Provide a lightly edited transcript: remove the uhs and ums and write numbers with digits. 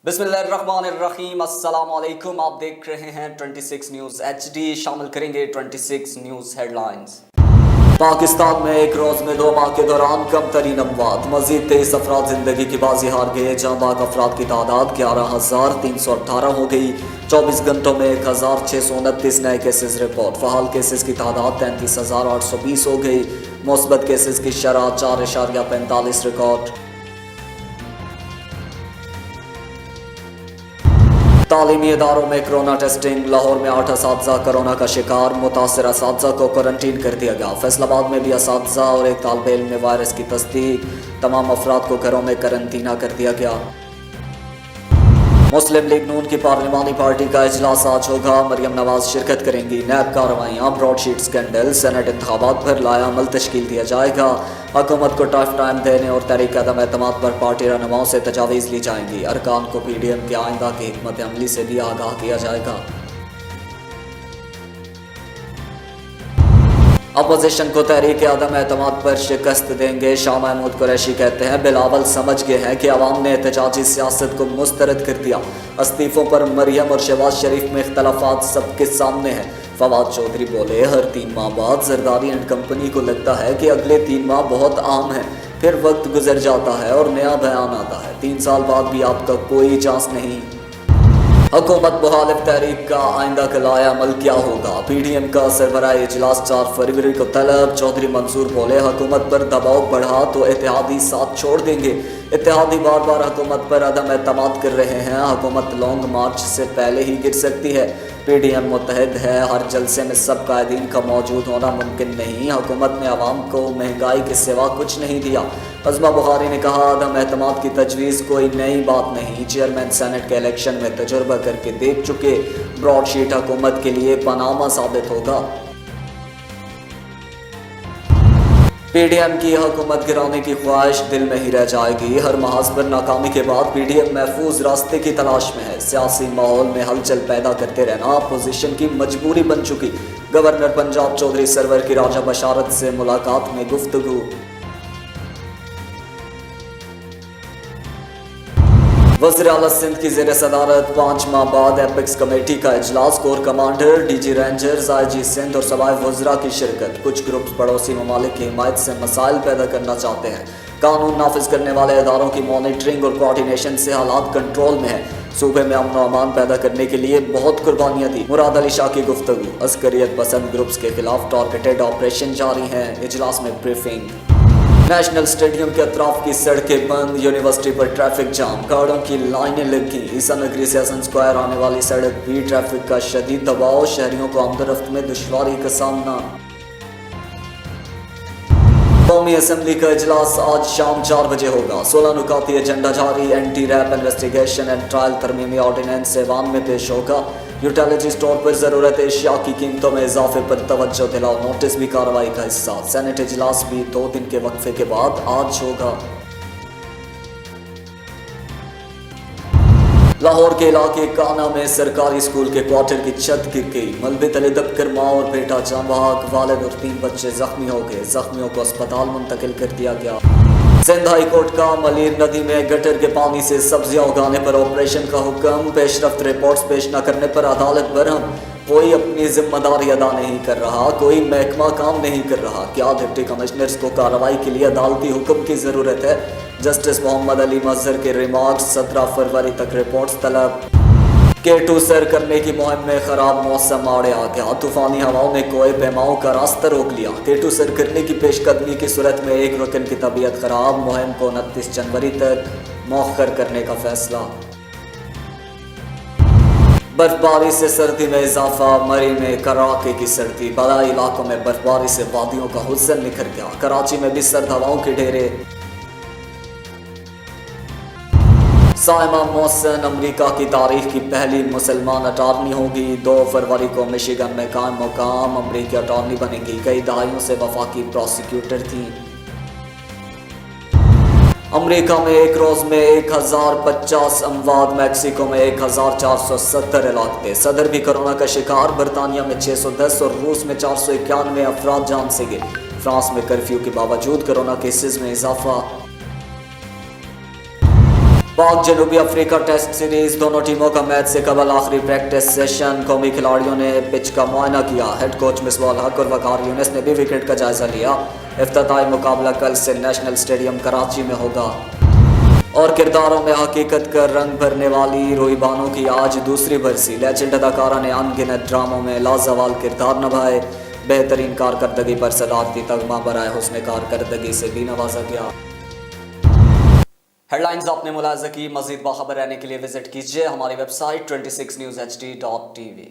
बिस्मिल्लाहिर्रहमानिर्रहीम। अस्सलाम वालेकुम। आप देख रहे हैं 26 न्यूज़ HD। शामिल करेंगे 26 न्यूज़ हेडलाइंस। पाकिस्तान में एक रोज़ में 2 माह के दौरान कम तरीन अमवात, मजीद 23 अफराद जिंदगी की बाजी हार गए। जहाँ बाग अफराद की तादाद 11,318 हो गई। 24 घंटों में 1,629 नए केसेस रिपोर्ट। फ़हाल केसेस की तादाद 33,820 हो गई। मुस्बत केसेस की शरह 4.45 रिकॉर्ड। तालीमी इदारों में कोरोना टेस्टिंग। लाहौर में 8 असातिज़ा कोरोना का शिकार, मुतासर असातिज़ा को क्वारंटीन कर दिया गया। फैसलाबाद में भी असातिज़ा और एक तालिब इल्म में वायरस की तस्दीक। तमाम अफराद को घरों में करंटीना कर दिया गया। मुस्लिम लीग नून की पार्लिमानी पार्टी का इजलास आज होगा। मरियम नवाज शिरकत करेंगी। नैब कार्रवाइयाँ, ब्रॉडशीट स्कैंडल, सेनेट इंतखाबात पर लाया अमल तश्कील दिया जाएगा। हुकूमत को टफ टाइम देने और तहरीक अदम एतमाद पर पार्टी रहनुमाओं से तजावीज़ ली जाएंगी। अरकान को PDM के आइंदा की हिकमत अमली से भी आगाह किया जाएगा। अपोजिशन को तहरीक अदम एतमाद पर शिकस्त देंगे। शाह महमूद कुरैशी कहते हैं बिलावल समझ गए हैं कि अवाम ने एहतजाजी सियासत को मुस्तरद कर दिया। इस्तीफों पर मरियम और शहबाज शरीफ में इख्तलाफात सबके सामने हैं। फवाद चौधरी बोले हर 3 माह बाद जरदारी एंड कंपनी को लगता है कि अगले 3 माह बहुत आम है, फिर वक्त गुजर जाता है और नया बयान आता है। 3 साल बाद भी आपका कोई चांस नहीं। हुकूमत मुखालिफ तहरीक का आइंदा का लाया अमल क्या होगा? PDM का सरबराह इजलास 4 फरवरी को तलब। चौधरी मंसूर बोले हुकूमत पर दबाव बढ़ा तो इत्तेहादी साथ छोड़ देंगे। इत्तेहादी बार बार हुकूमत पर अदम एतमाद कर रहे हैं। हुकूमत लॉन्ग मार्च से पहले ही गिर सकती है। PDM मुतहद है। हर जलसे में सब कायदीन का मौजूद होना मुमकिन नहीं। हुकूमत ने आवाम को महंगाई के सिवा कुछ नहीं दिया। अज़मा बुखारी ने कहा अदम एतमाद की तजवीज़ कोई नई बात नहीं। चेयरमैन सेनेट के इलेक्शन में तजुर्बा करके देख चुके। ब्रॉडशीट हुकूमत के लिए पनामा साबित होगा। PDM की हुकूमत गिराने की ख्वाहिश दिल में ही रह जाएगी। हर महाज पर नाकामी के बाद PDM महफूज रास्ते की तलाश में है। सियासी माहौल में हलचल पैदा करते रहना अपोजिशन की मजबूरी बन चुकी। गवर्नर पंजाब चौधरी सरवर की राजा बशारत से मुलाकात में गुफ्तगू। वज़ीर आला सिंध की ज़ेर सदारत 5 माह बाद एपेक्स कमेटी का इजलास। Corps commander, DG rangers, IG Sindh और सवाए वज़रा की शिरकत। कुछ ग्रुप्स पड़ोसी ममालिक की हिमायत से मसाइल पैदा करना चाहते हैं। कानून नाफिज करने वाले इदारों की मॉनिटरिंग और कोऑर्डिनेशन से हालात कंट्रोल में है। सूबे में अमन व अमान पैदा करने के लिए बहुत कुर्बानियाँ दी। मुराद अली शाह की गुफ्तगू। अस्करियत पसंद ग्रुप्स के खिलाफ टारगेटेड ऑपरेशन जारी हैं। इजलास में ब्रीफिंग। नेशनल स्टेडियम के अतराफ की सड़कें बंद। यूनिवर्सिटी पर ट्रैफिक जाम, गाड़ियों की लाइनें लगी। ईसा नगरी से हसन स्क्वायर आने वाली सड़क भी ट्रैफिक का शदीद दबाव। शहरियों को आमदरफ्त में दुश्वारी का सामना। कौमी असम्बली का इजलास आज शाम 4 बजे होगा। 16 नुकाती एजेंडा जारी। Anti rape investigation and trial तरमीमी ऑर्डिनेंस ऐवान में पेश होगा। यूटिलिटी स्टोर पर ज़रूरत एशिया की कीमतों में इजाफे पर तवज्जो दिलाओ नोटिस भी कार्रवाई का हिस्सा। सेनेट इजलास भी 2 दिन के वक्फे के बाद आज होगा। लाहौर के इलाके काना में सरकारी स्कूल के क्वार्टर की छत गिर गई। मलबे तले दबकर माँ और बेटा जान बहक। वालिद और 3 बच्चे जख्मी हो गए। जख्मियों को अस्पताल मुंतकिल कर दिया गया। सिंध हाई कोर्ट का मलीर नदी में गटर के पानी से सब्जियां उगाने पर ऑपरेशन का हुक्म। पेशरफ्त रिपोर्ट्स पेश न करने पर अदालत बरहम। कोई अपनी जिम्मेदारी अदा नहीं कर रहा, कोई महकमा काम नहीं कर रहा। क्या डिप्टी कमिश्नर्स को कार्रवाई के लिए अदालती हुक्म की ज़रूरत है? जस्टिस मोहम्मद अली मजहर के रिमार्क्स। 17 फरवरी तक रिपोर्ट्स तलब। K2 सैर करने की मुहिम में खराब मौसम आड़े आ गया। तूफानी हवाओं ने कोई पैमाओं का रास्ता रोक लिया। K2 सैर करने की पेशकदमी की सूरत में एक रुकन की तबीयत खराब। मुहिम को 29 जनवरी तक मौखर करने का फैसला। बर्फबारी से सर्दी में इजाफा। मरी में कड़ाके की सर्दी। बड़ाई इलाकों में बर्फबारी से वादियों का हुस्न निखर गया। कराची में भी सर्द हवाओं के डेरे। साइमा मोहसन अमरीका की तारीख की पहली मुसलमान अटारनी होगी। 2 फरवरी को मिशिगन में कायम मुकाम अमरीकी अटारनी बनेगी। कई दहाइयों से वफाकी प्रोसिक्यूटर थी। अमरीका में एक रोज़ में 1050 अमवात। मैक्सिको में 1470 इलाके। सदर भी कोरोना का शिकार। बरतानिया में 610 और रूस में 491 अफराद जान से गए। फ्रांस में कर्फ्यू के बावजूद कोरोना केसेस में इजाफा। पाक जनूबी अफ्रीका टेस्ट सीरीज दोनों टीमों का मैच से कबल आखिरी प्रैक्टिस सेशन कौमी खिलाड़ियों ने पिच का मुआयना किया। हेड कोच मिसबाह उल हक और वकार यूनिस ने भी विकेट का जायजा लिया। इफ्तिताई मुकाबला कल से नेशनल स्टेडियम कराची में होगा। और किरदारों में हकीकत का रंग भरने वाली रोई बानो की आज दूसरी बरसी। लेजेंड अदाकारा ने अनगिनत ड्रामों में लाजवाल किरदार निभाए। बेहतरीन कारकर्दगी पर सदाकती तगमा बराए हुस्न कारकर्दगी से भी नवाजा गया। हेडलाइंस आपने मुलाहिजा की। मज़ीद बाखबर रहने के लिए विजिट कीजिए हमारी वेबसाइट 26newshd.tv।